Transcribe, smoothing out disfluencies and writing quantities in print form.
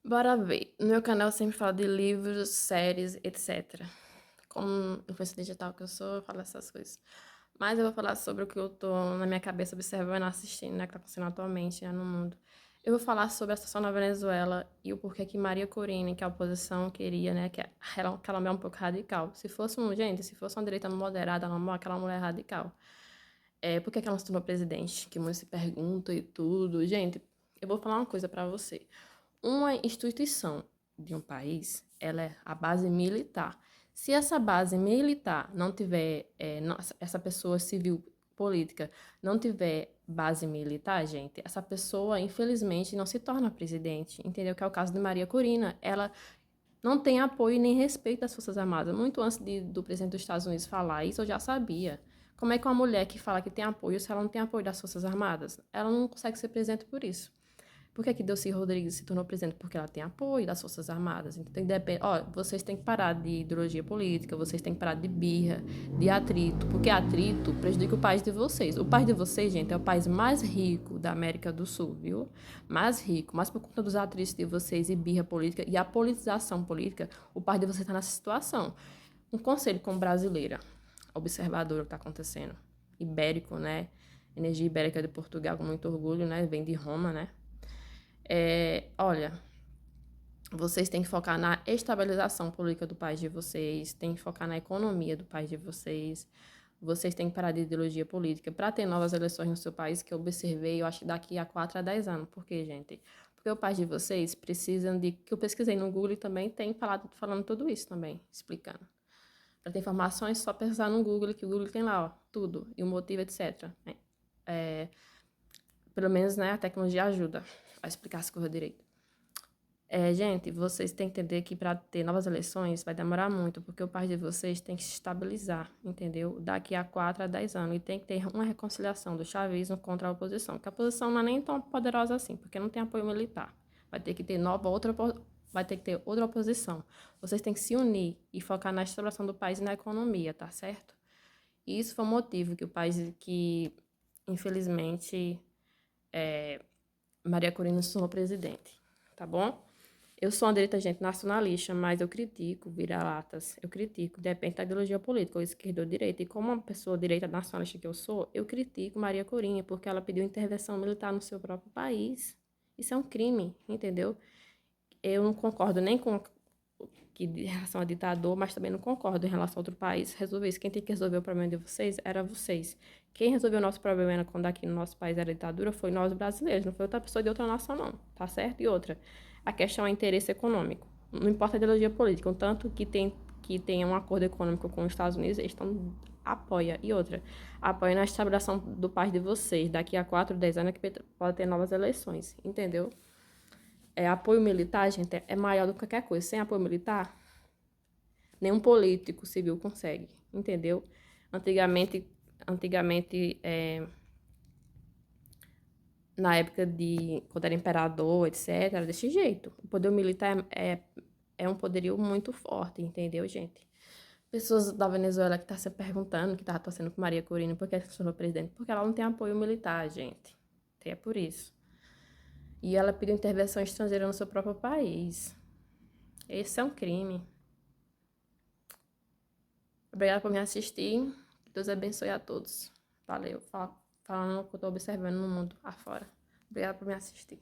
Bora ver. No meu canal eu sempre falo de livros, séries, etc. Como influência digital que eu sou, eu falo essas coisas. Mas eu vou falar sobre o que eu tô na minha cabeça observando, assistindo, né, que tá acontecendo atualmente, né, no mundo. Eu vou falar sobre a situação na Venezuela e o porquê que Maria Corina, que a oposição queria, né, que ela é um pouco radical. Se fosse uma direita moderada, ela é aquela mulher radical. Por que que ela se tornou presidente? Que muitos se perguntam e tudo. Gente, eu vou falar uma coisa pra você. Uma instituição de um país, ela é a base militar. Se essa base militar não tiver, essa pessoa civil política não tiver base militar, gente, essa pessoa, infelizmente, não se torna presidente, entendeu? Que é o caso de Maria Corina. Ela não tem apoio nem respeito das Forças Armadas. Muito antes do presidente dos Estados Unidos falar isso, eu já sabia. Como é que uma mulher que fala que tem apoio, se ela não tem apoio das Forças Armadas, ela não consegue ser presidente por isso? Por que que Delcy Rodrigues se tornou presidente? Porque ela tem apoio das Forças Armadas. Então, ó, vocês têm que parar de ideologia política, vocês têm que parar de birra, de atrito, porque atrito prejudica o país de vocês. O país de vocês, gente, é o país mais rico da América do Sul, viu? Mais rico, mas por conta dos atritos de vocês e birra política e a politização política, o país de vocês está nessa situação. Um conselho como brasileira, observadora o que está acontecendo. Ibérico, né? Energia Ibérica de Portugal, com muito orgulho, né? Vem de Roma, né? Olha, vocês têm que focar na estabilização política do país de vocês, têm que focar na economia do país de vocês. Vocês têm que parar de ideologia política para ter novas eleições no seu país, que eu observei, eu acho que daqui a 4 a 10 anos. Por quê, gente? Porque o país de vocês precisam de... Que eu pesquisei no Google e também tem falando tudo isso também, explicando. Para ter informações, só pensar no Google, que o Google tem lá, ó, tudo, e o motivo, etc. Pelo menos, né, a tecnologia ajuda a explicar as coisas direito. Gente, vocês têm que entender que para ter novas eleições vai demorar muito, porque o país de vocês tem que se estabilizar, entendeu? Daqui a 4 a 10 anos. E tem que ter uma reconciliação do chavismo contra a oposição, porque a oposição não é nem tão poderosa assim, porque não tem apoio militar. Vai ter que ter vai ter que ter outra oposição. Vocês têm que se unir e focar na estabilização do país e na economia, tá certo? E isso foi o motivo que infelizmente, Maria Corina se tornou presidente, tá bom? Eu sou uma direita, gente, nacionalista, mas eu critico vira-latas, eu critico, depende da ideologia política, ou esquerda ou direita. E como uma pessoa direita nacionalista que eu sou, eu critico Maria Corina, porque ela pediu intervenção militar no seu próprio país. Isso é um crime, entendeu? Eu não concordo nem com que em relação a ditador, mas também não concordo em relação a outro país resolver isso. Quem tem que resolver o problema de vocês era vocês. Quem resolveu o nosso problema quando aqui no nosso país era ditadura foi nós brasileiros, não foi outra pessoa de outra nação, não, tá certo? E outra, a questão é interesse econômico. Não importa a ideologia política, tanto que tenha um acordo econômico com os Estados Unidos, eles estão apoia. E outra, apoia na estabilização do país de vocês. Daqui a 4, 10 anos que pode ter novas eleições, entendeu? Apoio militar, gente, é maior do que qualquer coisa. Sem apoio militar, nenhum político civil consegue, entendeu? Antigamente, na época de quando era imperador, etc., era desse jeito. O poder militar é um poderio muito forte, entendeu, gente? Pessoas da Venezuela que estão se perguntando, que estavam torcendo por Maria Corina, por que ela se tornou presidente? Porque ela não tem apoio militar, gente. É por isso. E ela pediu intervenção estrangeira no seu próprio país. Esse é um crime. Obrigada por me assistir. Que Deus abençoe a todos. Valeu. Falando o que eu tô observando no mundo afora. Obrigada por me assistir.